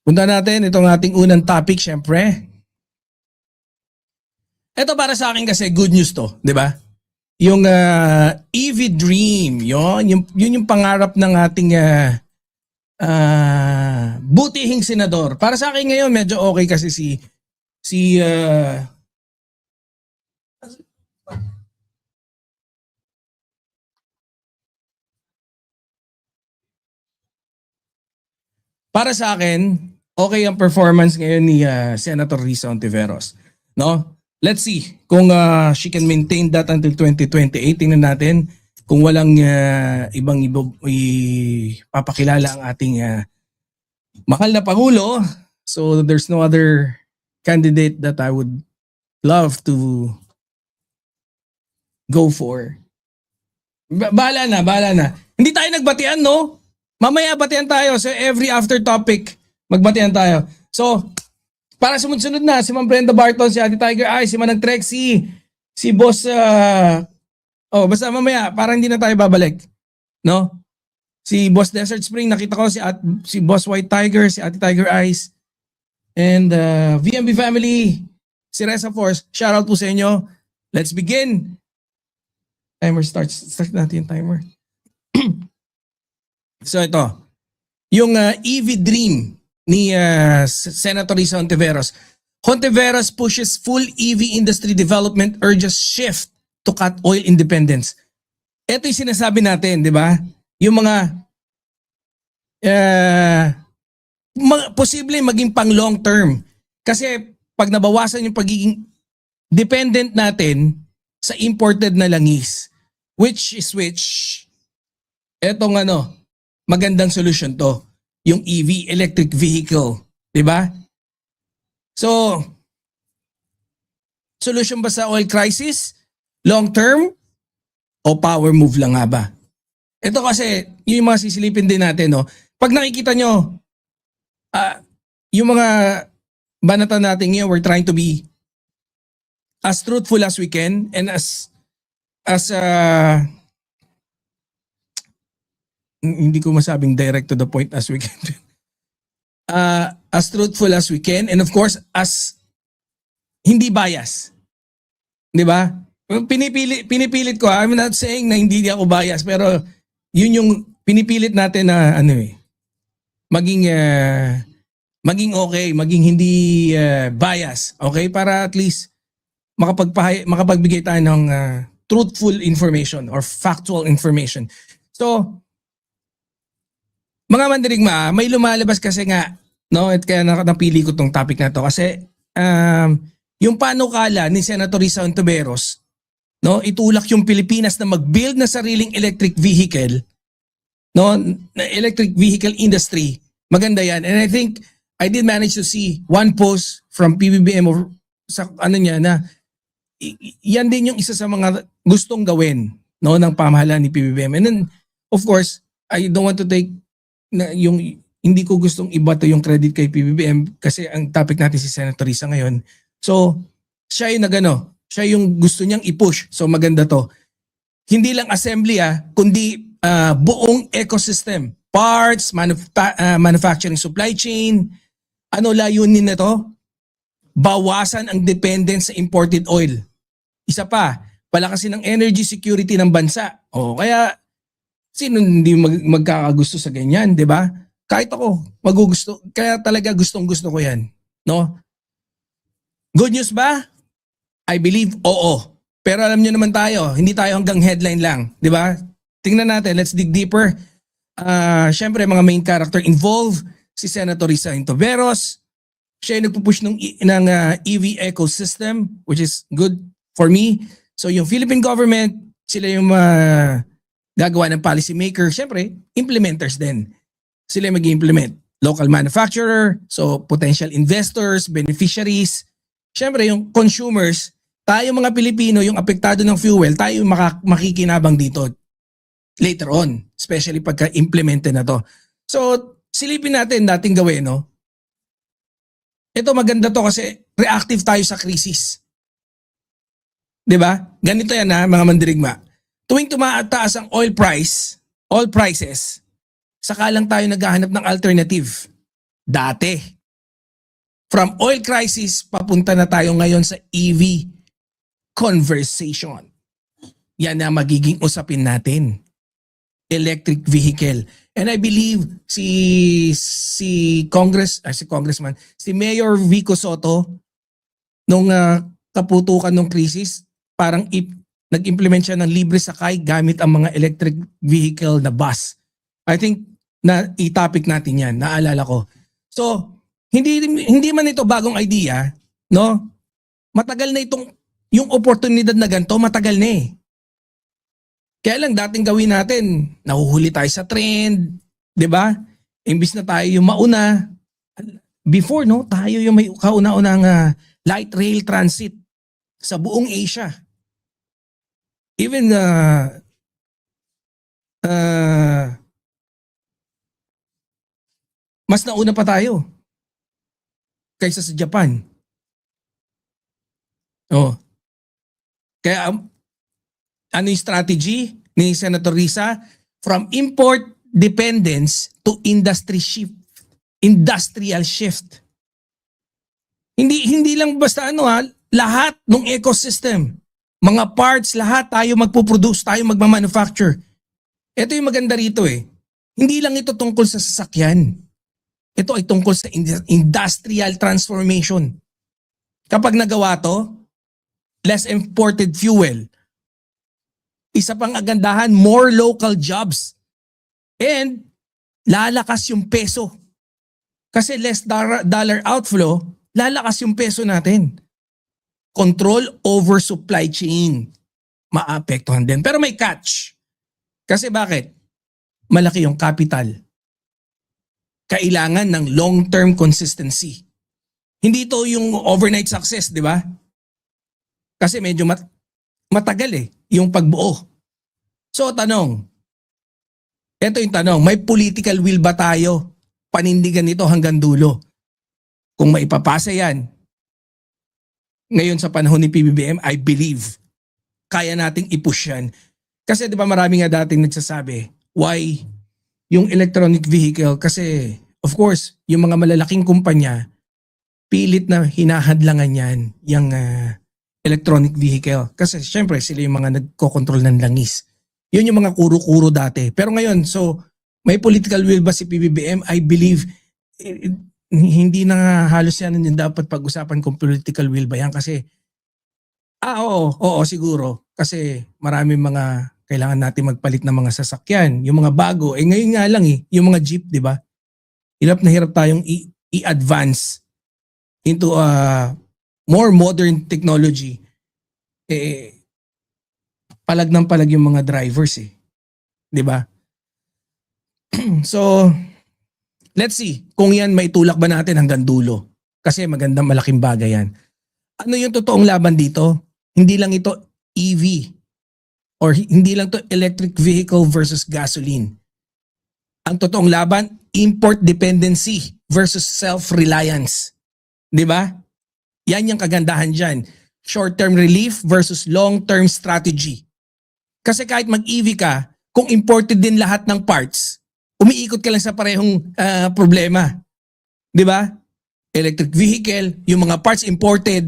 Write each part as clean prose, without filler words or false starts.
Punta natin itong ating unang topic, syempre. Ito para sa akin kasi good news to, di ba? Yung EV Dream, yun yung pangarap ng ating butihing senador. Para sa akin ngayon, medyo okay kasi si para sa akin, okay ang performance ngayon ni Senator Risa Hontiveros. No? Let's see kung she can maintain that until 2028. Tingnan natin kung walang ibang ipapakilala ang ating mahal na Pangulo. So there's no other candidate that I would love to go for. Bahala na. Hindi tayo nagbatian, no? Mamaya batian tayo. So every after topic, magbatian tayo. So, para sumunod-sunod na, si Ma'am Brenda Barton, si Ate Tiger Eye, si Manang Trexie, si Boss, basta mamaya, para hindi na tayo babalik. No? Si Boss Desert Spring, nakita ko si Boss White Tiger, si Ate Tiger Eyes, and VMB family, si Reza Force, shoutout po sa inyo. Let's begin. Timer starts. Start natin yung timer. So ito, yung EV Dream ni Senator Risa Hontiveros. Hontiveros pushes full EV industry development, urges shift to cut oil independence. Ito yung sinasabi natin, di ba? Yung mga posible maging pang long term. Kasi pag nabawasan yung pagiging dependent natin sa imported na langis, which etong magandang solution to, yung EV, electric vehicle, di ba? So, solution ba sa oil crisis? Long term? O power move lang nga ba? Ito kasi, yung mga sisilipin din natin, no? Pag nakikita nyo, yung mga banatan natin ngayon, we're trying to be as truthful as we can and as hindi ko masabing direct to the point as we can. As truthful as we can, and of course as hindi bias. 'Di ba? Pinipilit ko, I'm not saying na hindi ako bias, pero yun yung pinipilit natin na maging okay, maging hindi bias, okay? Para at least makapagbigay tayo ng truthful information or factual information. So, mga mandirigma, may lumalabas kasi nga, no? At kaya napili ko tong topic na to kasi yung panukala ni Senator Risa Hontiveros, no? Itulak yung Pilipinas na mag-build na sariling electric vehicle, no? Electric vehicle industry. Maganda yan. And I think I did manage to see one post from PBBM sa niya na yan din yung isa sa mga gustong gawin, no, ng pamahalaan ni PBBM. And then of course, I don't want to take na yung hindi ko gustong ibato yung credit kay PBBM kasi ang topic natin si Senator Risa ngayon. So, siya yung siya yung gusto niyang i-push. So maganda to. Hindi lang assembly kundi buong ecosystem. Parts, manufacturing supply chain. Ano layunin nito? Bawasan ang dependence sa imported oil. Isa pa, palakasin ang energy security ng bansa. O kaya sino hindi magkakagusto sa ganyan, 'di ba? Kahit ako, magugusto. Kaya talaga gustong-gusto ko 'yan, no? Good news ba? I believe oo. Pero alam niyo naman tayo, hindi tayo hanggang headline lang, 'di ba? Tingnan natin, let's dig deeper. Syempre mga main character involved, si Senator Risa Hontiveros. Siya yung nagpupush ng EV ecosystem, which is good for me. So yung Philippine government, sila yung gagawa ng policy maker, syempre, implementers din. Sila mag-implement. Local manufacturer, so potential investors, beneficiaries. Syempre, yung consumers, tayo mga Pilipino, yung apektado ng fuel, tayo yung makikinabang dito later on. Especially pagka-implemented na to. So, silipin natin dating gawin, no? Ito maganda to kasi reactive tayo sa krisis. 'Di ba? Ganito yan mga mandirigma. Tuwing tumataas ang oil prices, saka lang tayo naghahanap ng alternative. dati. From oil crisis, papunta na tayo ngayon sa EV conversation. Yan na magiging usapin natin. Electric vehicle. And I believe si Congressman, si Mayor Vico Soto, nung kaputukan ng krisis, parang nag-implement siya ng libre sakay gamit ang mga electric vehicle na bus. I think na i-topic natin yan, naalala ko. So, hindi man ito bagong idea, no? Matagal na itong, yung oportunidad na ganito, matagal na eh. Kaya lang dating gawin natin, nahuhuli tayo sa trend, 'di ba? Imbis na tayo yung mauna, before no, tayo yung may kauna-unang light rail transit sa buong Asia. Even mas nauna pa tayo kaysa sa Japan. Oh. Kaya ano yung strategy ni Senator Risa? From import dependence to industrial shift. Hindi lang basta lahat ng ecosystem, mga parts, lahat tayo magpo-produce, tayo magma-manufacture. Ito yung maganda rito eh. Hindi lang ito tungkol sa sasakyan. Ito ay tungkol sa industrial transformation. Kapag nagawa to, less imported fuel. Isa pang agandahan, more local jobs. And lalakas yung peso. Kasi less dollar outflow, lalakas yung peso natin. Control over supply chain. Maapektuhan din. Pero may catch. Kasi bakit? Malaki yung capital. Kailangan ng long-term consistency. Hindi to yung overnight success, di ba? Kasi medyo matagal eh, yung pagbuo. So tanong, ito yung tanong, may political will ba tayo panindigan ito hanggang dulo? Kung maipapasa yan, ngayon sa panahon ni PBBM, I believe, kaya nating i-push yan. Kasi di ba marami nga dating nagsasabi, why yung electronic vehicle? Kasi of course, yung mga malalaking kumpanya, pilit na hinahadlangan yan, yung electronic vehicle. Kasi syempre sila yung mga nagkokontrol ng langis. Yun yung mga kuro-kuro dati. Pero ngayon, so may political will ba si PBBM? I believe hindi na halos yan yung dapat pag-usapan kung political will ba yan. Kasi, oo, siguro. Kasi marami mga kailangan natin magpalit ng mga sasakyan. Yung mga bago, ngayon nga lang yung mga jeep, di ba? Hirap na hirap tayong i-advance into more modern technology. Palag ng palag yung mga drivers eh. 'Di ba? So, let's see kung yan maitulak ba natin hanggang dulo. Kasi magandang malaking bagay yan. Ano yung totoong laban dito? Hindi lang ito EV or hindi lang to electric vehicle versus gasoline. Ang totoong laban, import dependency versus self-reliance. 'Di ba? Yan yung kagandahan dyan. Short-term relief versus long-term strategy. Kasi kahit mag-EV ka, kung imported din lahat ng parts, umiikot ka lang sa parehong problema. Di ba? Electric vehicle, yung mga parts imported,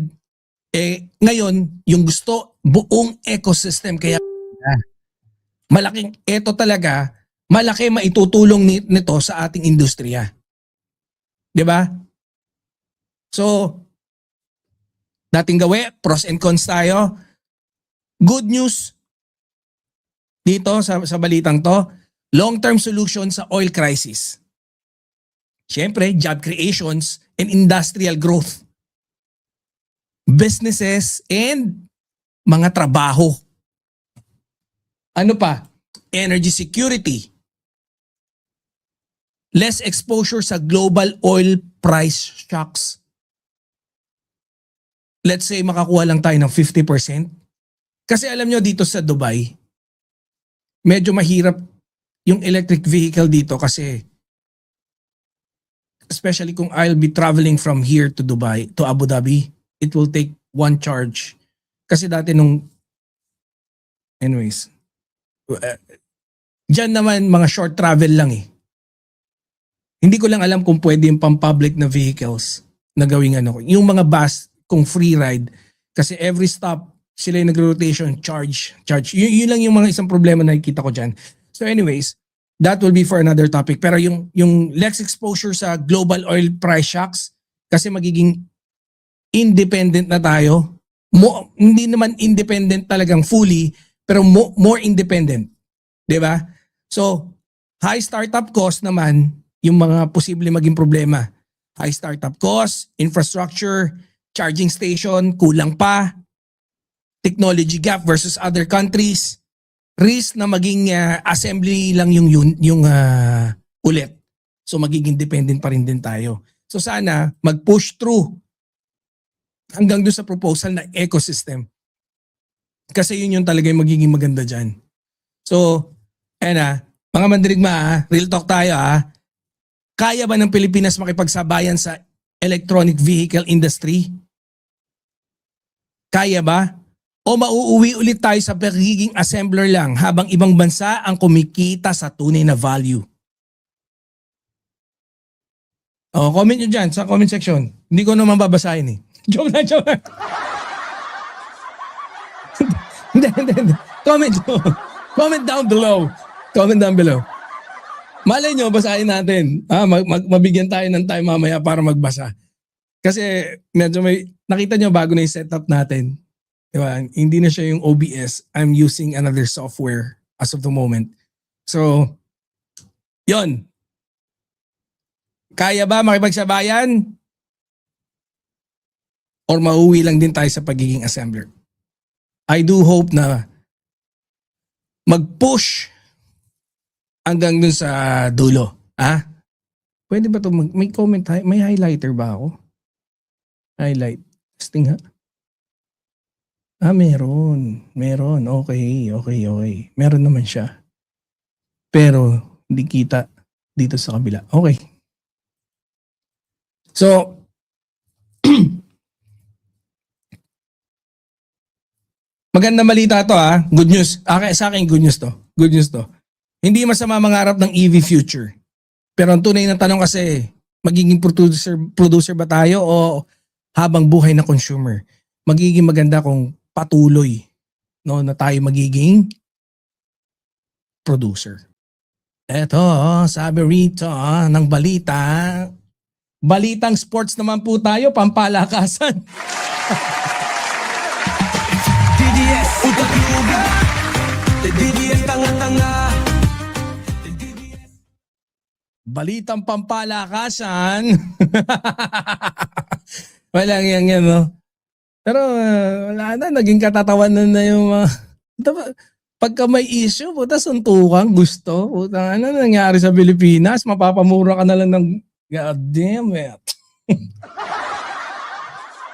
ngayon, yung gusto, buong ecosystem. Kaya malaking, eto talaga, malaki maitutulong nito sa ating industriya. Di ba? So, dating gawi, pros and cons tayo. Good news dito sa balitang to, long-term solution sa oil crisis. Siyempre, job creations and industrial growth. Businesses and mga trabaho. Ano pa? Energy security. Less exposure sa global oil price shocks. Let's say makakuha lang tayo ng 50%. Kasi alam nyo dito sa Dubai, medyo mahirap yung electric vehicle dito kasi especially kung I'll be traveling from here to Dubai, to Abu Dhabi, it will take one charge. Kasi dati anyways, dyan naman mga short travel lang eh. Hindi ko lang alam kung pwede yung pang-public na vehicles na gawing ano. Yung mga bus, kung free ride, kasi every stop, sila yung nagro-rotation, charge. Yun lang yung mga isang problema na nakikita ko dyan. So anyways, that will be for another topic. Pero yung less exposure sa global oil price shocks, kasi magiging independent na tayo. Hindi naman independent talagang fully, pero more independent. 'Di ba? So, high startup cost naman yung mga posible maging problema. High startup cost, infrastructure, charging station, kulang pa, technology gap versus other countries, risk na maging assembly lang yung ulit. So magiging dependent pa rin din tayo. So sana mag-push through hanggang doon sa proposal na ecosystem. Kasi yun yung talaga yung magiging maganda dyan. So, mga mandirigma, real talk tayo . Kaya ba ng Pilipinas makipagsabayan sa electronic vehicle industry? Kaya ba? O mauuwi ulit tayo sa pagiging assembler lang habang ibang bansa ang kumikita sa tunay na value? Comment nyo dyan sa comment section. Hindi ko naman babasahin . Joke lang. Hindi. Comment down below. Malay nyo, basahin natin. Mabigyan tayo ng time mamaya para magbasa. Kasi medyo nakita nyo bago na yung setup natin. Diba? Hindi na siya yung OBS. I'm using another software as of the moment. So, yon. Kaya ba makipagsabayan? Or mauwi lang din tayo sa pagiging assembler? I do hope na mag-push hanggang dun sa dulo. Pwede ba ito? May comment, may highlighter ba ako? Highlight. Testing ha? Meron. Okay. Meron naman siya. Pero hindi kita dito sa kabila. Okay. So, magandang balita to . Good news. Sa akin good news to. Hindi masama mangarap ng EV future. Pero ang tunay na tanong kasi, magiging producer ba tayo o habang buhay na consumer? Magiging maganda kung patuloy na tayo magiging producer. Eto, sabi rito ng balita. Balitang sports naman po tayo, pampalakasan. DDS, utak-uga. DDS, tanga-tanga. Balitang pampalakasan. Walang yan, no? Pero wala na, naging katatawanan na yung mga... Pagka may issue, suntukan, gusto. Ano nangyari sa Pilipinas? Mapapamura ka na lang ng... God damn it.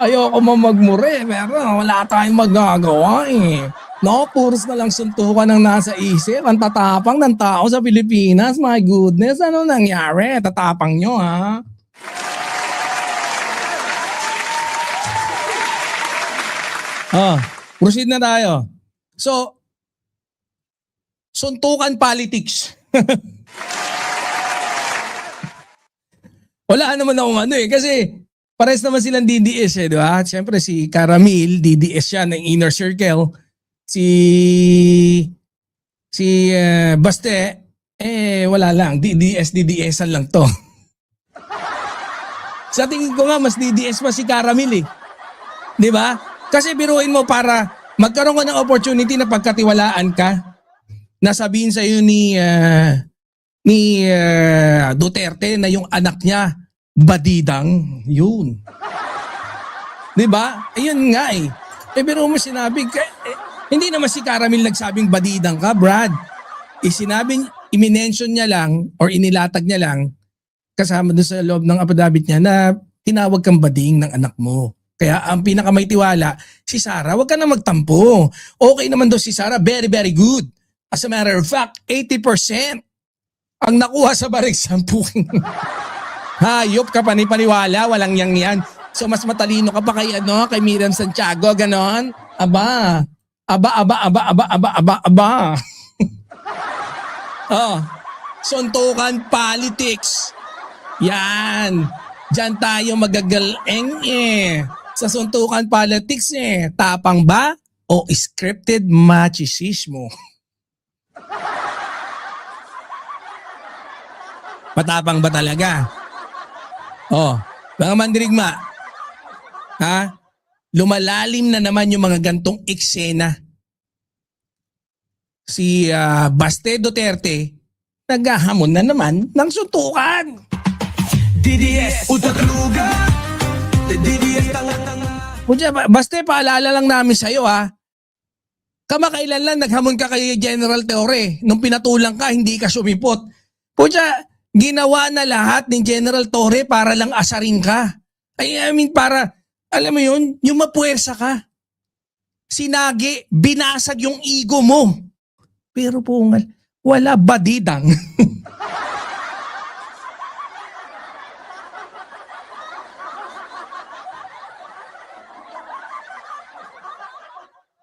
Ayoko magmure, pero wala tayong magagawa . No, puros na lang suntukan ang nasa isip. Ang tatapang ng tao sa Pilipinas. My goodness, ano nangyari? Tatapang nyo, ha? Proceed na tayo. So, suntukan politics. Wala naman akong kasi pares naman silang DDS di ba? Siyempre si Caramil, DDS siya ng inner circle. Si Baste, wala lang. DDS-an lang to. Sa tingin ko nga, mas DDS pa si Caramil . Di ba? Kasi biruin mo para magkaroon ka ng opportunity na pagkatiwalaan ka, nasabihin sa iyo ni Duterte na yung anak niya badidang, yun. 'Di ba? Ayun nga . Pero mo sinabi hindi naman si Caramil nagsabing badidang ka, Brad. I-mention niya lang or inilatag niya lang kasama doon sa loob ng affidavit niya na tinawag kang bading ng anak mo. Kaya ang pinakamay tiwala, si Sarah, wag ka na magtampo. Okay naman daw si Sarah, very, very good. As a matter of fact, 80% ang nakuha sa barig sampuking. Hayop ka paniwala, walang yan. So mas matalino ka pa kay kay Miriam Santiago, ganon. Aba. Suntukan politics. Yan. Diyan tayo magagaling eh. Sa suntukan politics eh. Tapang ba o scripted machismo? Matapang ba talaga? Oh, mga mandirigma. Ha? Lumalalim na naman yung mga gantong eksena. Si Baste Duterte naghahamon na naman ng suntukan. DDS, utak-luga. DDS, tanga-tanga. Baste, paalala lang namin sa'yo ha. Kamakailan lang naghamon ka kay General Torre. Nung pinatulang ka, hindi ka sumipot. Ginawa na lahat ni General Torre para lang asarin ka. I mean, para, alam mo yun, yung mapuwersa ka. Sinagi, binasag yung ego mo. Pero wala badidang.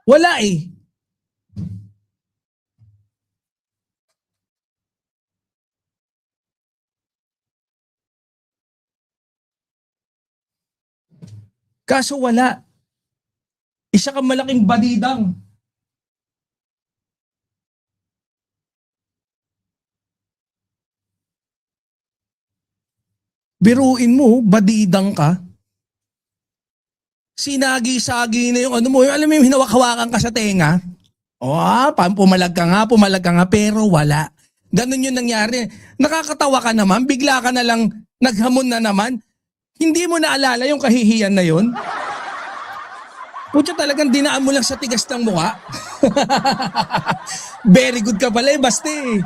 Wala eh. Kaso wala. Isa kang malaking badidang. Biruin mo, badidang ka. Sinagi-sagi na yung ano mo. Alam mo yung hinawak-hawakan ka sa tenga? Pumalag ka nga, pero wala. Ganun yung nangyari. Nakakatawa ka naman, bigla ka na lang naghamon na naman. Hindi mo naalala yung kahihiyan na yun? Talagang dinaan mo lang sa tigas ng mukha. Very good ka pala Baste.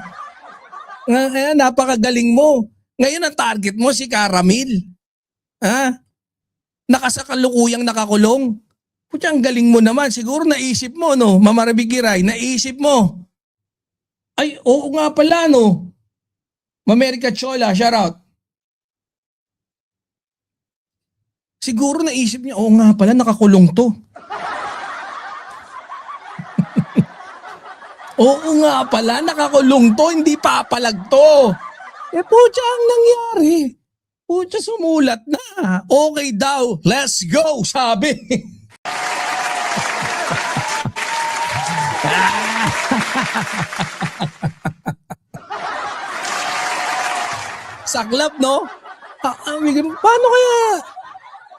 Kaya napakagaling mo. Ngayon ang target mo si Caramil. Nakasakalukuyang nakakulong. Ang galing mo naman. Siguro naisip mo, no? Mamarabigiray, naisip mo. Ay, oo nga pala, no? Mamerica Chola, shout out. Siguro naisip niya, oo nga pala, nakakulong to. Oo nga pala, nakakulong to, hindi papalag to. Ang nangyari. Sumulat na. Okay daw, let's go, sabi. Saklap, no? Paano kaya?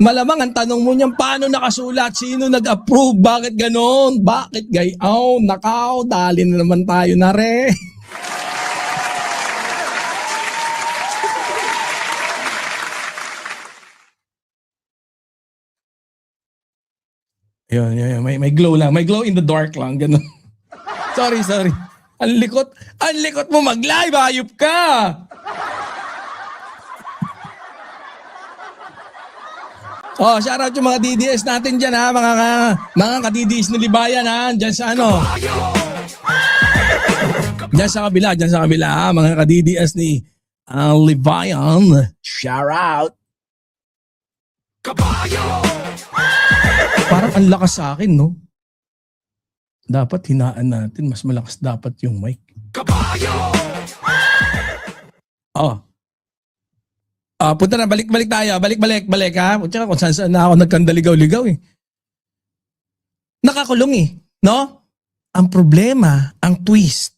Malamang ang tanong mo niyan, paano nakasulat? Sino nag-approve? Bakit ganon? Bakit gayon? Nakaw, dali na naman tayo na re. Yun. May glow lang. May glow in the dark lang. Ganun. Sorry. Ang likot mo mag-live. Ayop ka. Shoutout yung mga DDS natin dyan ha. Mga ka-DDS na libayan ha. Dyan sa ano. Dyan sa kabila ha. Mga ka-DDS ni Libayan. Shoutout. Parang ang lakas sa akin, no? Dapat hinaan natin. Mas malakas dapat yung mic. Punta na, balik tayo. Balik ha. Tsaka kung saan na ako nagkandaligaw-ligaw eh. Nakakulong eh, no? Ang problema, ang twist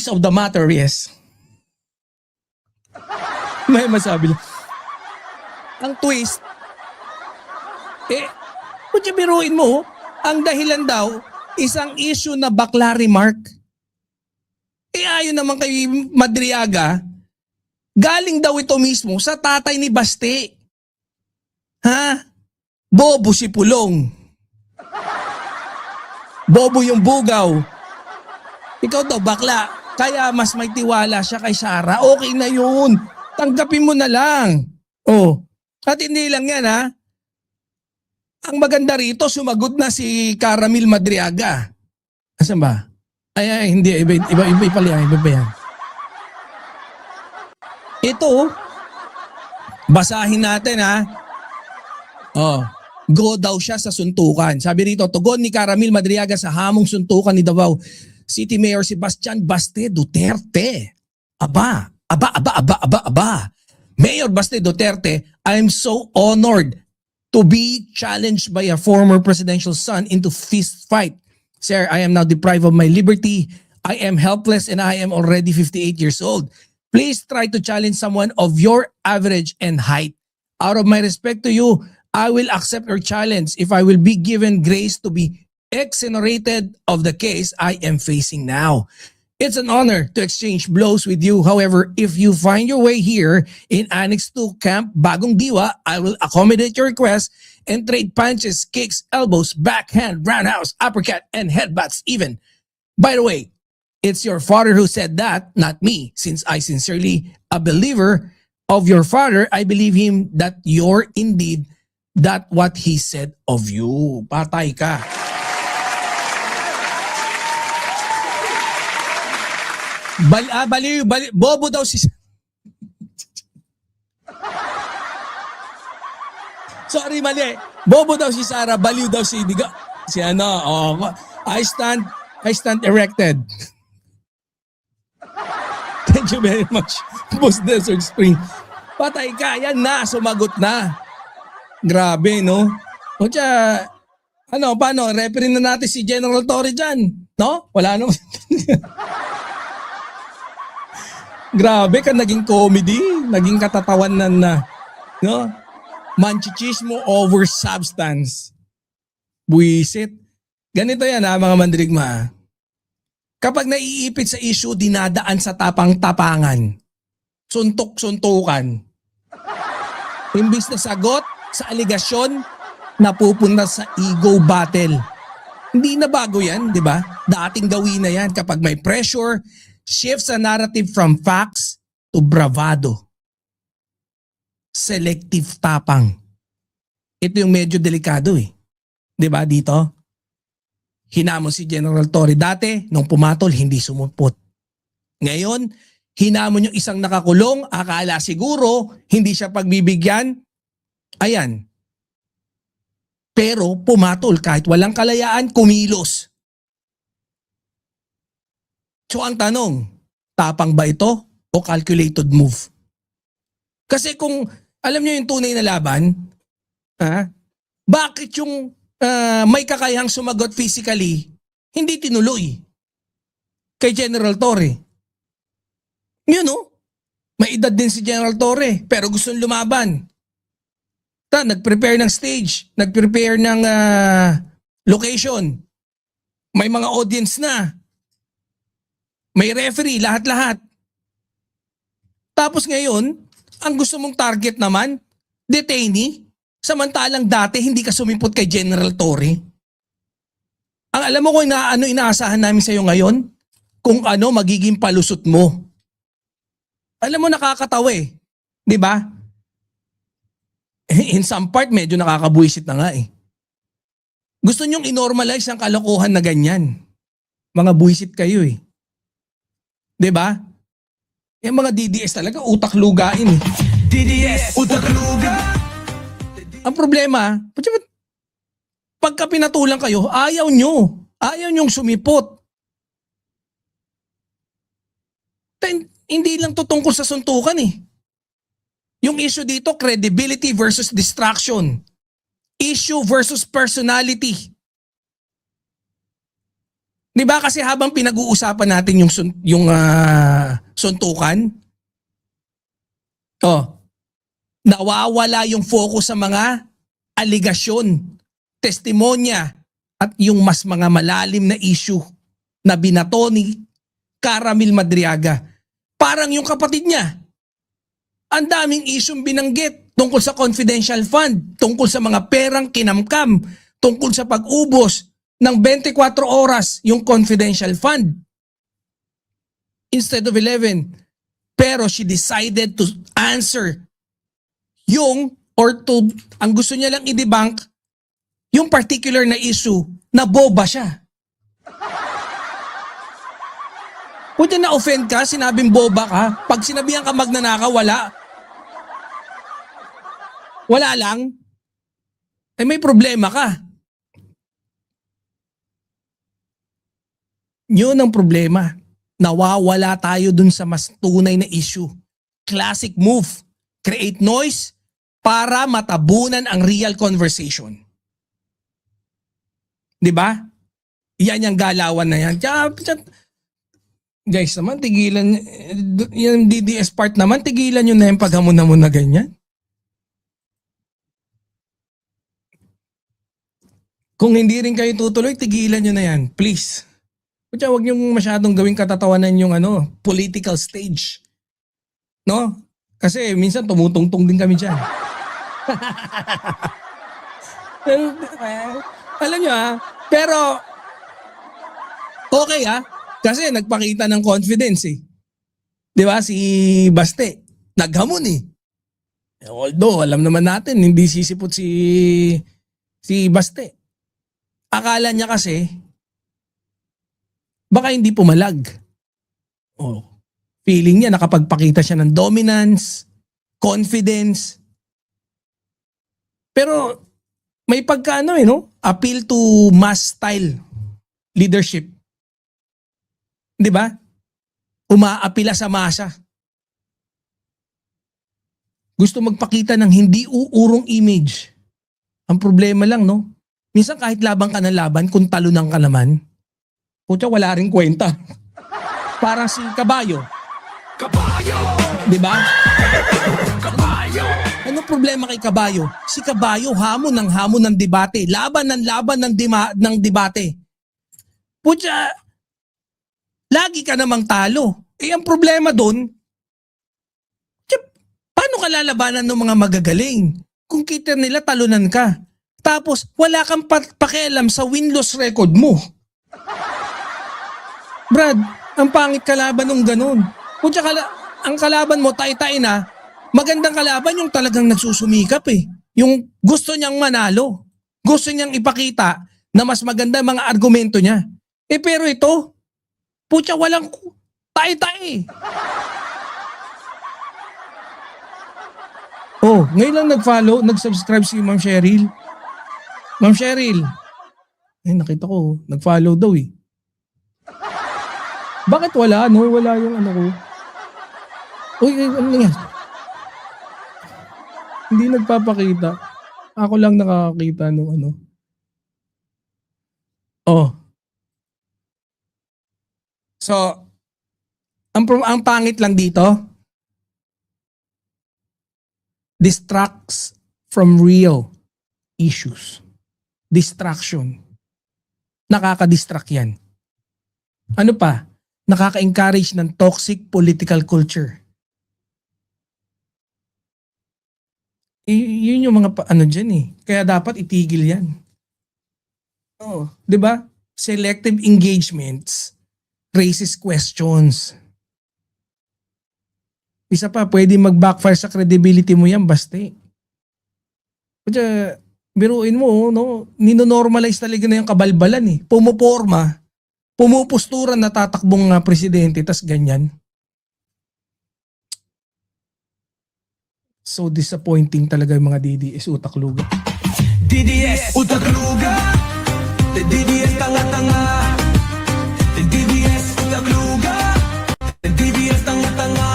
of the matter is, may masabi lang. Ang twist, biruin mo, ang dahilan daw, isang issue na bakla remark. Ayon naman kay Madriaga, galing daw ito mismo sa tatay ni Baste. Bobo si Pulong. Bobo yung bugaw. Ikaw daw bakla, kaya mas may tiwala siya kay Sara. Okay na yun. Tanggapin mo na lang. At hindi lang yan ha. Ang maganda rito, sumagot na si Caramil Madriaga. Asan ba? Ay, hindi. Iba pala yan. Ito, basahin natin ha. Go daw siya sa suntukan. Sabi rito, tugon ni Caramil Madriaga sa hamong suntukan ni Davao City Mayor Sebastian Baste Duterte. Aba. Mayor Baste Duterte, I'm so honored to be challenged by a former presidential son into fist fight. Sir, I am now deprived of my liberty. I am helpless and I am already 58 years old. Please try to challenge someone of your average and height. Out of my respect to you, I will accept your challenge if I will be given grace to be exonerated of the case I am facing now. It's an honor to exchange blows with you. However, if you find your way here in Annex 2 Camp Bagong Diwa, I will accommodate your request and trade punches, kicks, elbows, backhand, roundhouse, uppercut, and headbutts even. By the way, it's your father who said that, not me. Since I sincerely a believer of your father, I believe him that you're indeed that what he said of you. Patay ka. Bobo daw si... Sorry, mali. Bobo daw si Sarah, baliw daw si Diga. Si ano, I stand erected. Thank you very much, Boss Desert Spring. Patay ka, yan na, sumagot na. Grabe, no? O tiya, paano, referee na natin si General Torre dyan, no? Wala no? Grabe ka, naging comedy, naging katatawanan na, no? Manchichismo over substance. Buisit. Ganito yan mga mandirigma. Kapag naiipit sa issue, dinadaan sa tapang-tapangan. Suntok-suntukan. Imbis na sagot sa aligasyon, napupunta sa ego battle. Hindi na bago yan, di ba? Dating gawin na yan kapag may pressure, shifts a narrative from facts to bravado. Selective tapang. Ito yung medyo delikado eh. 'Di ba dito? Hinamon si General Torre dati nung pumatol hindi sumupot. Ngayon, hinamon yung isang nakakulong, akala siguro hindi siya pagbibigyan. Ayan. Pero pumatol kahit walang kalayaan, kumilos. So ang tanong, tapang ba ito o calculated move? Kasi kung alam nyo yung tunay na laban, bakit yung may kakayahang sumagot physically, hindi tinuloy kay General Torre? Yun no? May edad din si General Torre pero gusto lumaban. Nag-prepare ng stage, nag-prepare ng location. May mga audience na. May referee, lahat-lahat. Tapos ngayon, ang gusto mong target naman, detainee, samantalang dati hindi ka sumipot kay General Torre. Ang alam mo kung inaasahan namin sa iyo ngayon? Kung ano magiging palusot mo. Alam mo nakakatawa eh. 'Di ba? In some part medyo nakakabuisit na nga eh. Gusto nyong inormalize ang kalokohan na ganyan. Mga buisit kayo eh. 'Di ba? Yung mga DDS talaga utak lugain eh. DDS, utak luga. Ang problema, pagka pinatulang kayo, ayaw nyong sumipot. Hindi lang to tungkol sa suntukan eh. Yung issue dito, credibility versus distraction. Issue versus personality. Di ba kasi habang pinag-uusapan natin yung suntukan, nawawala yung focus sa mga aligasyon, testimonya, at yung mas mga malalim na issue na binato ni Caramil Madriaga. Parang yung kapatid niya. Ang daming isyong binanggit tungkol sa confidential fund, tungkol sa mga perang kinamkam, tungkol sa pag-ubos ng 24 oras yung confidential fund instead of 11. Pero she decided to answer ang gusto niya lang i-debunk yung particular na issue na boba siya. Kung na-offend ka, sinabing boba ka, pag sinabihan ka magnanakaw, wala. Wala lang. May problema ka. Yun ang problema. Nawawala tayo dun sa mas tunay na issue. Classic move create noise para matabunan ang real conversation. 'Di ba? Yan yung galawan na yan. Guys naman, tigilan, yung DDS part naman, tigilan nyo na yung paghamon-hamon na ganyan. Kung hindi rin kayo tutuloy, tigilan nyo na yan. Please. Kaya huwag nyo masyadong gawing katatawanan yung political stage. No? Kasi minsan tumutungtong din kami dyan. Alam nyo pero okay kasi nagpakita ng confidence eh. 'Di ba si Baste, naghamon eh. Although alam naman natin hindi sisipot si Baste. Akala niya kasi baka hindi pumalag. Feeling niya nakapagpakita siya ng dominance, confidence. Pero may pagkaano appeal to mass style leadership. 'Di ba? Umaapila sa masa. Gusto magpakita ng hindi uurong image. Ang problema lang, minsan kahit labang ka ng laban, kung talunan ka naman, putya wala ring kwenta. Para si Kabayo. Kabayo! 'Di ba? Kabayo! Ano problema kay Kabayo? Si Kabayo hamon ng debate, laban ng debate. Putya, lagi ka namang talo. Ang problema doon, paano ka lalabanan ng mga magagaling? Kung kita nila talunan ka. Tapos wala kang pakialam sa win-loss record mo. Brad, ang pangit kalaban nung ganun. Putya, ang kalaban mo tay-tay na, magandang kalaban yung talagang nagsusumikap eh. Yung gusto niyang manalo. Gusto niyang ipakita na mas maganda mga argumento niya. Pero ito, putya walang tay-tay. Ngayon lang nag-follow, nag-subscribe si Ma'am Cheryl. Ma'am Cheryl. Nakita ko, nag-follow daw eh. Bakit wala, Wala yung ko. Ano yan? Hindi nagpapakita. Ako lang nakakakita nung So, ang pangit lang dito, distracts from real issues. Distraction. Nakaka-distract yan. Ano pa? Nakaka-encourage ng toxic political culture. Yun yung mga dyan eh. Kaya dapat itigil yan. 'Di ba? Selective engagements raises questions. Isa pa, pwede mag-backfire sa credibility mo yan, Baste. Kaya, biruin mo, ninonormalize talaga na yung kabalbalan eh. Pumuporma, pumupusturan na tatakbong presidente, tas ganyan. So disappointing talaga yung mga DDS utak-luga. DDS utak-luga. DDS tanga-tanga. DDS utak-luga. DDS tanga-tanga.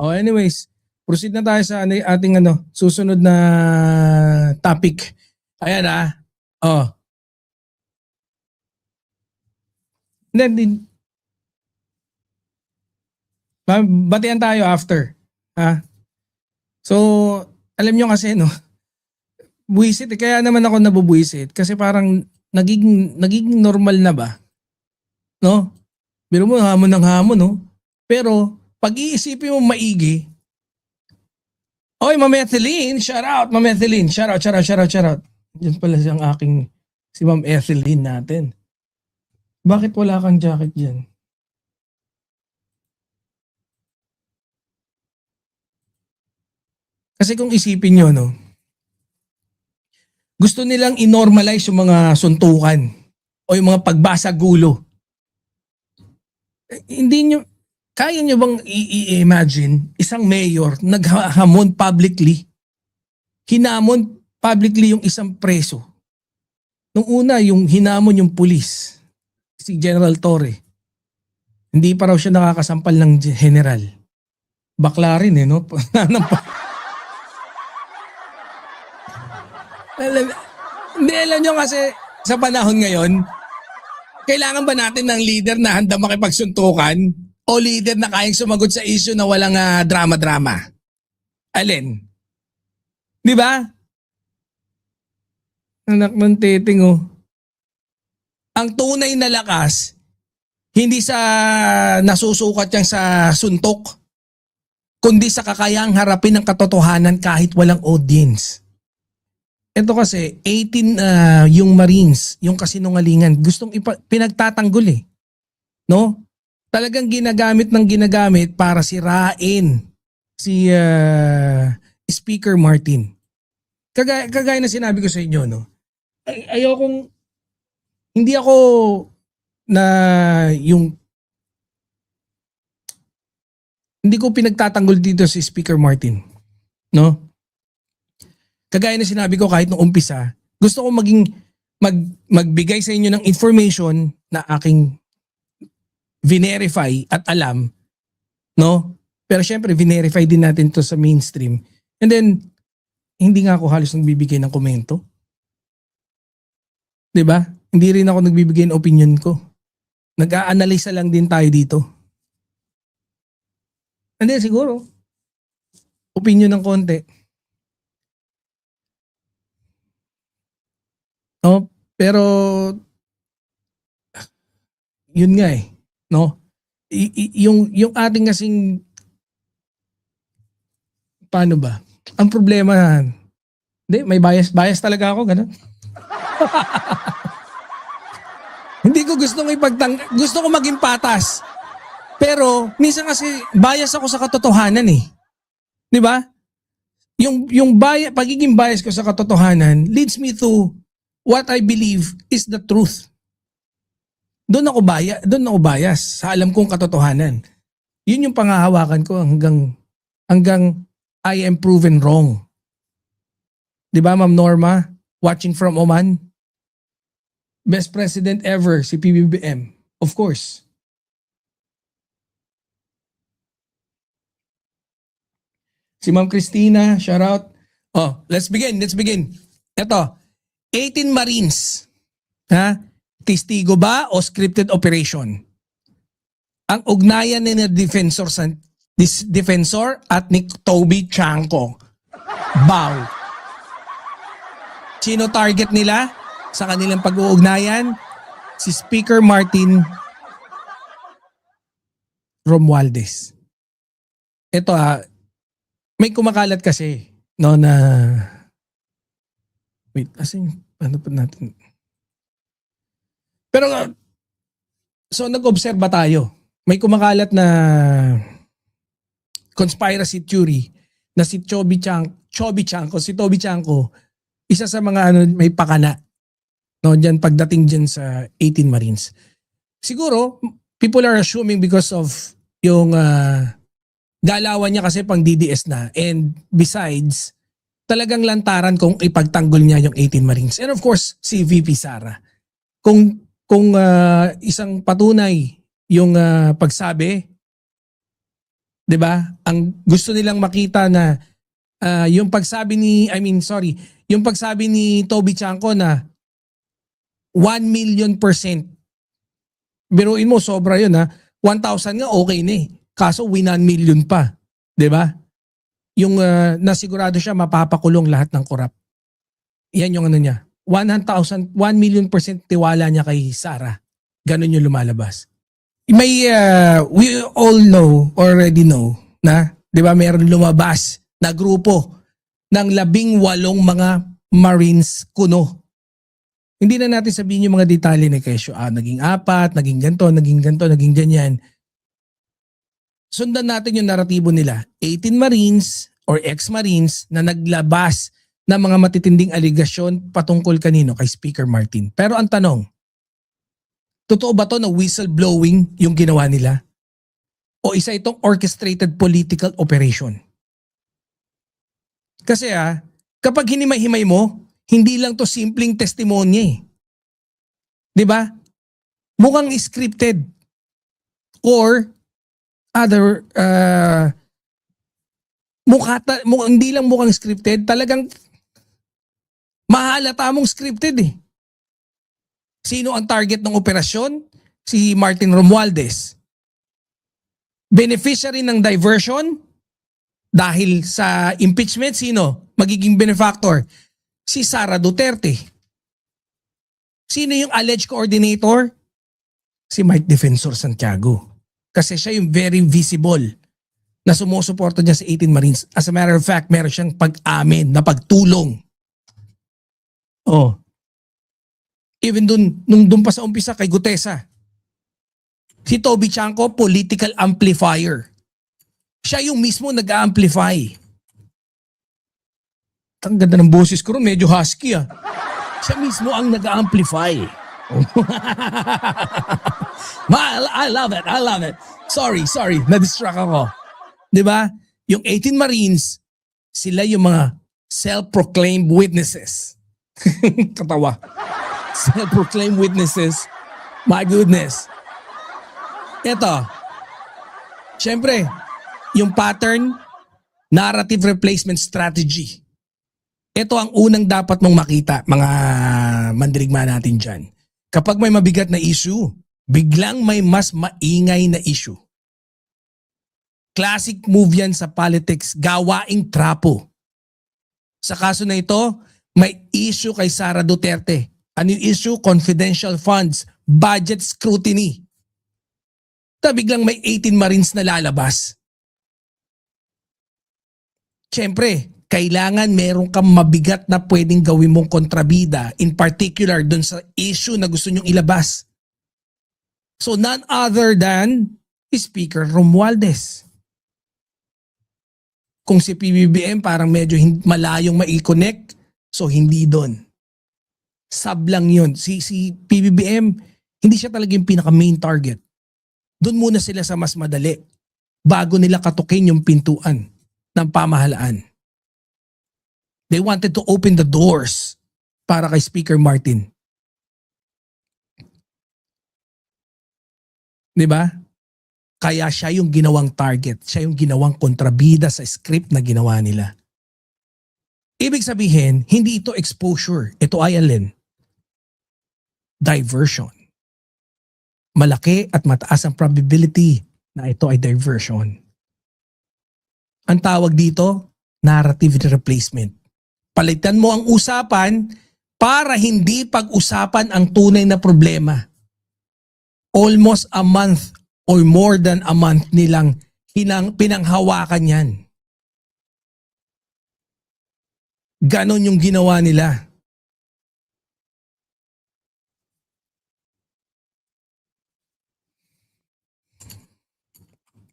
Anyways, proceed na tayo sa ating susunod na topic. Ayan Then, batian tayo after. So, alam nyo kasi, buwisit. Kaya naman ako nabubuwisit. Kasi parang nagiging normal na ba? Biro mo, hamon ng hamon, Pero, pag-iisipin mo maigi, oy, Ma'am Etheline, shout out, Ma'am Etheline. Shout out. Diyan pala si Ma'am Etheline natin. Bakit wala kang jacket dyan? Kasi kung isipin nyo, gusto nilang i-normalize yung mga suntukan o yung mga pagbasag gulo. Hindi nyo, kaya nyo bang i-imagine isang mayor naghamon publicly, hinamon publicly yung isang preso. Nung una, yung hinamon yung pulis, si General Torre. Hindi pa raw siya nakakasampal ng general. Bakla rin eh, no? Hindi, alam nyo kasi sa panahon ngayon, kailangan ba natin ng leader na handa makipagsuntukan o leader na kayang sumagot sa issue na walang drama-drama? Alin? Di ba? Anak ng titing oh. Ang tunay na lakas, hindi sa nasusukat yan sa suntok, kundi sa kakayang harapin ng katotohanan kahit walang audience. Ito kasi, 18 yung Marines, yung kasinungalingan, gustong pinagtatanggol eh. No? Talagang ginagamit para sirain si Speaker Martin. Kagaya na sinabi ko sa inyo, no? Ayokong, hindi ako na yung, hindi ko pinagtatanggol dito si Speaker Martin. No? Kagaya na sinabi ko kahit nung umpisa, gusto ko magbigay sa inyo ng information na aking verify at alam, no? Pero syempre, verify din natin to sa mainstream. And then, hindi nga ako halos nagbibigay ng komento. 'Di ba? Hindi rin ako nagbibigay ng opinion ko. Nag-a-analyze lang din tayo dito. And then siguro, opinion ng konti. No? Pero yun nga eh, no? Yung ating kasing paano ba? Ang problema, hindi, may bias talaga ako, ganun. Hindi ko gusto ko maging patas. Pero minsan kasi bias ako sa katotohanan eh. 'Di ba? Yung pagiging bias ko sa katotohanan leads me to what I believe is the truth. Doon ako bias sa alam kong katotohanan. Yun yung pangahawakan ko hanggang I am proven wrong. 'Di ba, Ma'am Norma, watching from Oman? Best president ever, si PBBM. Of course. Si Ma'am Christina, shout out. Oh, let's begin. Ito, 18 Marines. Ha? Testigo ba o scripted operation? Ang ugnayan ni Defensor at ni Toby Chanko. Bow. Sino target nila sa kanilang pag-uugnayan? Si Speaker Martin Romualdez. Ito may kumakalat kasi no na wait, ano pa natin? Pero so nag-obserba tayo. May kumakalat na conspiracy theory na si Toby Chanko, isa sa mga may pakana no diyan pagdating diyan sa 18 Marines. Siguro people are assuming because of yung galawan niya kasi pang DDS na, and besides talagang lantaran kung ipagtanggol niya yung 18 Marines. And of course, si VP Sara. Kung isang patunay yung pagsabi, 'di ba? Ang gusto nilang makita na yung pagsabi yung pagsabi ni Toby Chanko na 1,000,000%. Biruin mo, sobra yun 1,000 nga okay na eh. Kaso 1 million pa, 'di ba? Yung nasigurado siya mapapakulong lahat ng korap. Yan yung ano niya. 1,000,000% tiwala niya kay Sara. Ganun yung lumalabas. May we all already know na, 'di ba, meron lumabas na grupo ng 18 mga Marines kuno. Hindi na natin sabihin yung mga detalye ni Kesyo. Naging 4, naging ganto, naging ganyan. Sundan natin yung naratibo nila. 18 Marines or ex-Marines na naglabas ng mga matitinding aligasyon patungkol kanino kay Speaker Martin. Pero ang tanong, totoo ba to na whistleblowing yung ginawa nila? O isa itong orchestrated political operation? Kasi kapag hinimay-himay mo, hindi lang to simpleng testimonya eh. 'Di ba? Mukhang scripted or other hindi lang mukhang scripted, talagang mahalata mong scripted eh. Sino ang target ng operasyon? Si Martin Romualdez. Beneficiary ng diversion dahil sa impeachment, sino? Magiging benefactor? Si Sara Duterte. Sino yung alleged coordinator? Si Mike Defensor Santiago. Kasi siya yung very visible na sumusuporta niya sa 18 Marines. As a matter of fact, meron siyang pag-amin na pagtulong. Oh. Even nung pa sa umpisa kay Gutesa. Si Toby Chanco, political amplifier. Siya yung mismo nag-amplify. Ang ganda ng boses ko ron, medyo husky ah. Siya mismo ang nag-amplify. I love it, I love it. Sorry, na-distract ako. 'Di ba? Yung 18 Marines, sila yung mga self-proclaimed witnesses. Katawa. Self-proclaimed witnesses. My goodness. Ito. Siyempre, yung pattern, narrative replacement strategy. Ito ang unang dapat mong makita, mga mandirigma natin dyan. Kapag may mabigat na issue, biglang may mas maingay na issue. Classic move yan sa politics, gawaing trapo. Sa kaso na ito, may issue kay Sara Duterte. Ano yung issue? Confidential funds, budget scrutiny. Biglang may 18 Marines na lalabas. Siyempre, kailangan meron kang mabigat na pwedeng gawin mong kontrabida, in particular dun sa issue na gusto nyong ilabas. So none other than Speaker Romualdez. Kung si PBBM parang medyo malayong mai-connect, so hindi doon. Sub lang yun. Si PBBM, hindi siya talaga yung pinaka-main target. Doon muna sila sa mas madali bago nila katukin yung pintuan ng pamahalaan. They wanted to open the doors para kay Speaker Martin. 'Di ba? Kaya siya yung ginawang target. Siya yung ginawang kontrabida sa script na ginawa nila. Ibig sabihin, hindi ito exposure. Ito ay alin? Diversion. Malaki at mataas ang probability na ito ay diversion. Ang tawag dito, narrative replacement. Palitan mo ang usapan para hindi pag-usapan ang tunay na problema. Almost a month or more than a month nilang pinanghawakan yan. Ganon yung ginawa nila.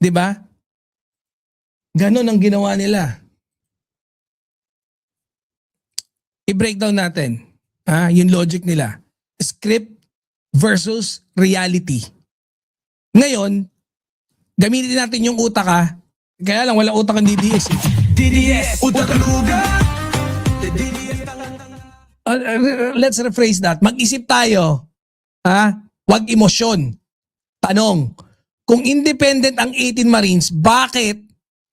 Diba? Ganon ang ginawa nila. I-breakdown natin yung logic nila. Script versus reality. Ngayon, gamitin natin yung utak Kaya lang wala utak ang DDS. DDS, utak luga. DDS, Let's rephrase that. Mag-isip tayo. Huwag emosyon. Tanong, kung independent ang 18 Marines, bakit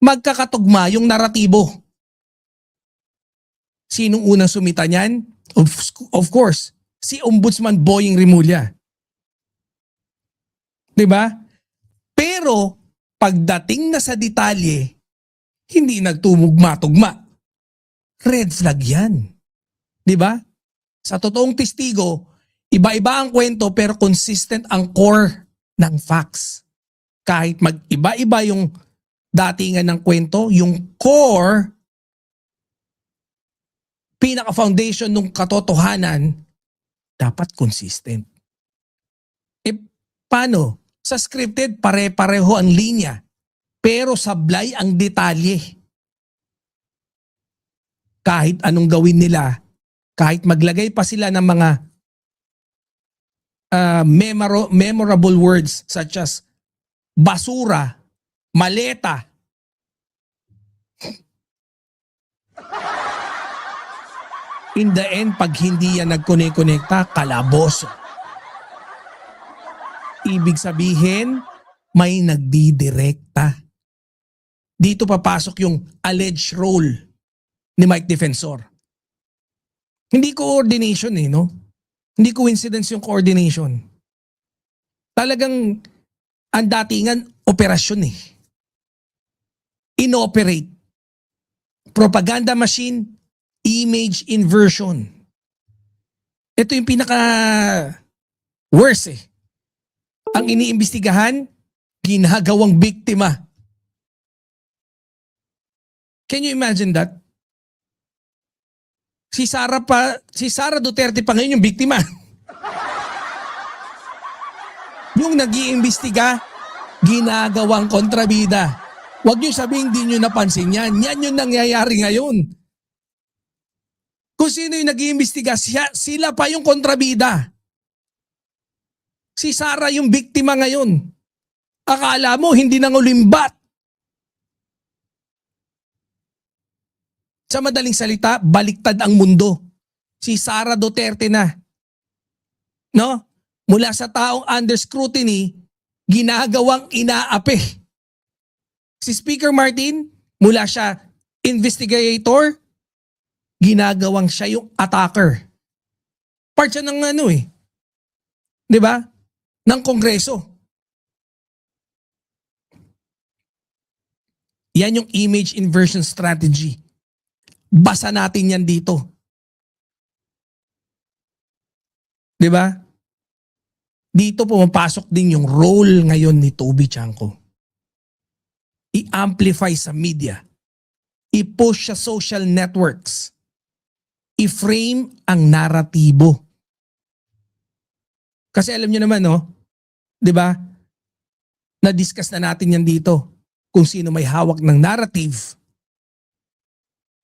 magkakatugma yung naratibo? Sinong unang sumita niyan? Of course, si Ombudsman Boying Rimulya. 'Di ba? Pero pagdating na sa detalye, hindi nagtumugma-tugma. Red flag 'yan. 'Di ba? Sa totoong testigo, iba-iba ang kwento pero consistent ang core ng facts. Kahit mag-iba-iba yung datingan ng kwento, yung core, pinaka-foundation ng katotohanan, dapat consistent. Paano? Sa scripted, pare-pareho ang linya, pero sablay ang detalye. Kahit anong gawin nila, kahit maglagay pa sila ng mga memorable words such as basura, maleta, in the end, pag hindi yan nagkone-konekta, kalaboso. Ibig sabihin, may nagdidirekta. dito papasok yung alleged role ni Mike Defensor. Hindi coordination no? Hindi coincidence yung coordination. Talagang ang datingan operasyon Inoperate. Propaganda machine, image inversion. Ito yung pinaka worse Ang iniimbestigahan, ginagawang biktima. Can you imagine that? Si Sara Duterte pa ngayon yung biktima. Yung nag-iimbestiga, ginagawang kontrabida. Huwag niyo sabihin hindi niyo napansin yan. Yan yung nangyayari ngayon. Kung sino yung nag-iimbestiga, sila pa yung kontrabida. Si Sara yung biktima ngayon. Akala mo hindi nangulimbat. Sa madaling salita, baliktad ang mundo. Si Sara Duterte na. No? Mula sa taong under scrutiny, ginagawang inaapi. Si Speaker Martin, mula siya investigator, ginagawang siya yung attacker. Part siya ng di ba? Ng Kongreso. Yan yung image inversion strategy. Basa natin yan dito. Di ba? Dito pumapasok din yung role ngayon ni Toby Chanco. I-amplify sa media. I-push sa social networks. I-frame ang naratibo. Kasi alam niyo naman, di ba? Na-discuss na natin yan dito. Kung sino may hawak ng narrative,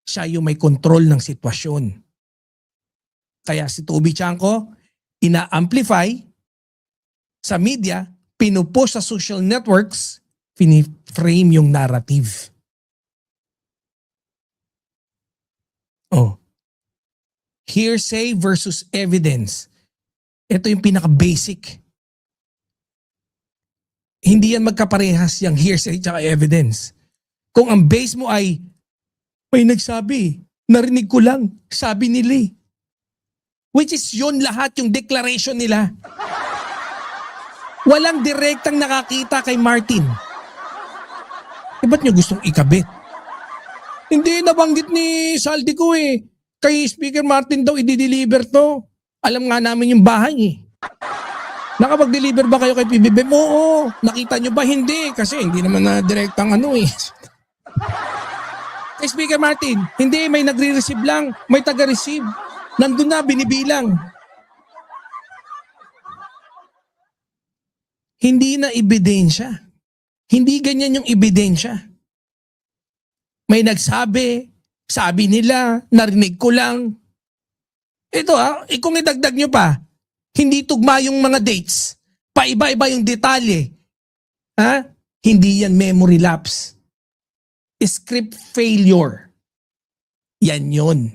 siya yung may control ng sitwasyon. Kaya si Toby Chanco, ina-amplify sa media, pinupost sa social networks, frame yung narrative. Hearsay versus evidence. Ito yung pinaka-basic. Hindi yan magkaparehas yung hearsay at evidence. Kung ang base mo ay may nagsabi, narinig ko lang, sabi nila. Which is yun lahat yung declaration nila. Walang direktang nakakita kay Martin. Ba't niyo gustong ikabit? Hindi, nabanggit ni Saldi ko Kay Speaker Martin daw i-deliver to. Alam nga namin yung bahay Nakapag-deliver ba kayo kay PBBM? Oo. Nakita nyo ba? Hindi. Kasi hindi naman na direktang Kay Speaker Martin, hindi, may nagre-receive lang, may taga-receive. Nandun na, binibilang. Hindi na ebidensya. Hindi ganyan yung ebidensya. May nagsabi, sabi nila, narinig ko lang. Ito kung idagdag nyo pa, hindi tugma yung mga dates, paiba-iba yung detalye. Hindi yan memory lapse. Script failure. Yan yun.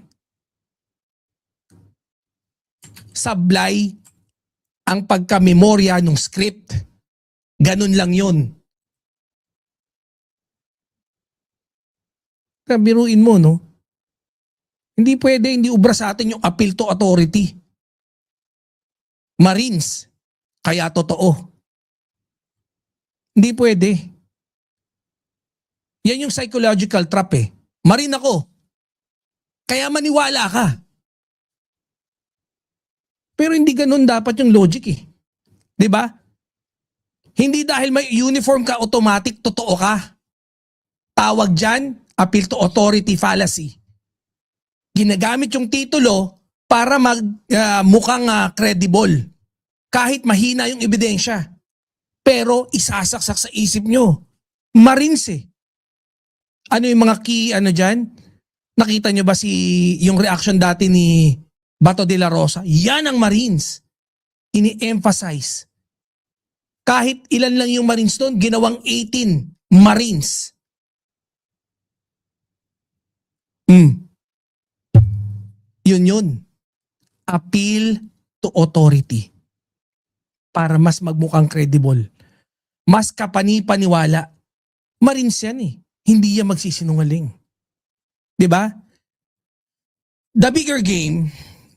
Sablay ang pagkamemorya ng script. Ganun lang yun. Biruin mo, Hindi pwede, hindi ubra sa atin yung appeal to authority. Marines, kaya totoo. Hindi pwede. Yan yung psychological trap Marine ako. Kaya maniwala ka. Pero hindi ganun dapat yung logic Di ba? Hindi dahil may uniform ka, automatic, totoo ka. Tawag dyan, appeal to authority fallacy. Ginagamit yung titulo para mukhang credible. Kahit mahina yung ebidensya. Pero isasaksak sa isip nyo. Marines Ano yung mga key dyan? Nakita nyo ba yung reaction dati ni Bato de la Rosa? Yan ang Marines. Ini-emphasize. Kahit ilan lang yung Marines doon, ginawang 18 Marines. Yun. Appeal to authority. Para mas magmukhang credible. Mas kapani-paniwala. Marines yan hindi yan magsisinungaling. 'Di ba? The bigger game,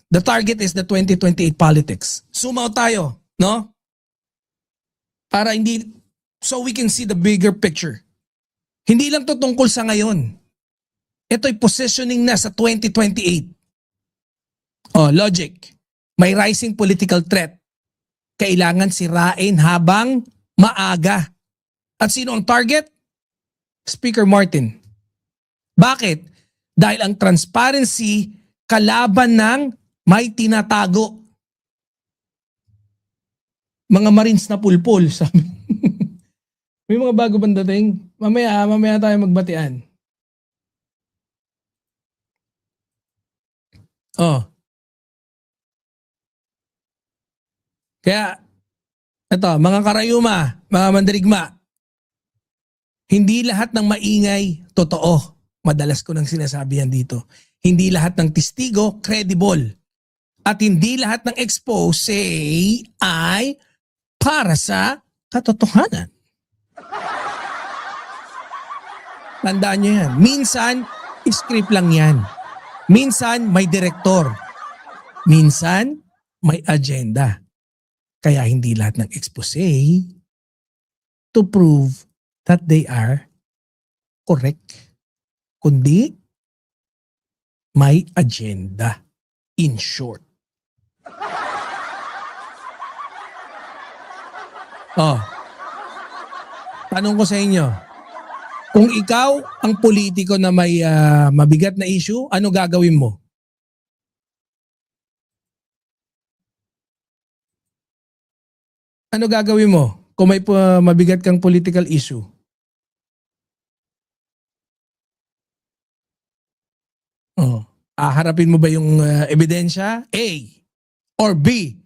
the target is the 2028 politics. Sumaw tayo, no? Para hindi, so we can see the bigger picture. Hindi lang to tungkol sa ngayon. Ito'y positioning na sa 2028. Oh, logic. May rising political threat. Kailangan sirain habang maaga. At sino ang target? Speaker Martin. Bakit? Dahil ang transparency kalaban ng may tinatago. Mga Marines na pulpul, sabi. May mga bago bang dating? Mamaya tayo magbatian. Oh. Kaya, ito, mga karayuma, mga mandirigma, hindi lahat ng maingay, totoo. Madalas ko nang sinasabi yan dito. Hindi lahat ng testigo, credible. At hindi lahat ng expose ay para sa katotohanan. Tandaan nyo yan. Minsan, script lang yan. Minsan, may direktor. Minsan, may agenda. Kaya hindi lahat ng expose to prove that they are correct. Kundi, may agenda. In short. Oh. Tanong ko sa inyo. Kung ikaw ang politiko na may mabigat na issue, ano gagawin mo? Ano gagawin mo kung may mabigat kang political issue? Oh. Haharapin mo ba yung ebidensya? A. Or B.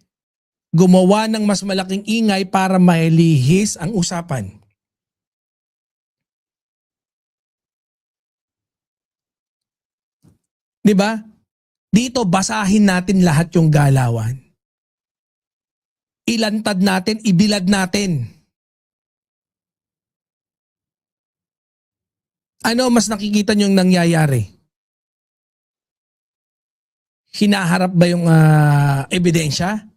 Gumawa ng mas malaking ingay para mailihis ang usapan. Di ba? Dito basahin natin lahat yung galawan. Ilantad natin, ibilad natin. Ano mas nakikita nyo yung nangyayari? Hinaharap ba yung ebidensya?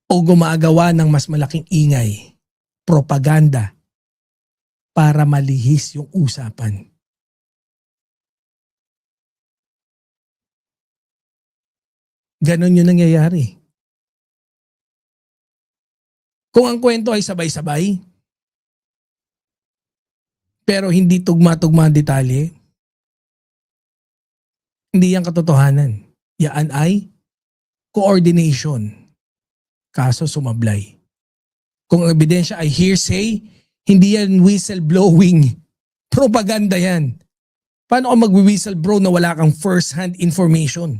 O gumagawa ng mas malaking ingay, propaganda, para malihis yung usapan? Ganon yung nangyayari. Kung ang kwento ay sabay-sabay, pero hindi tugma-tugma ang detalye, hindi yan katotohanan. Yan ay coordination. Kaso sumablay. Kung ang ebidensya ay hearsay, hindi yan whistleblowing. Propaganda yan. Paano ka mag-whistleblow na wala kang first-hand information?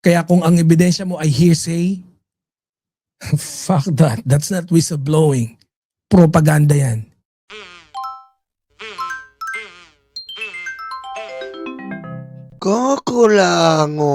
Kaya kung ang ebidensya mo ay hearsay, fuck that. That's not whistleblowing. Propaganda yan. Kukulango.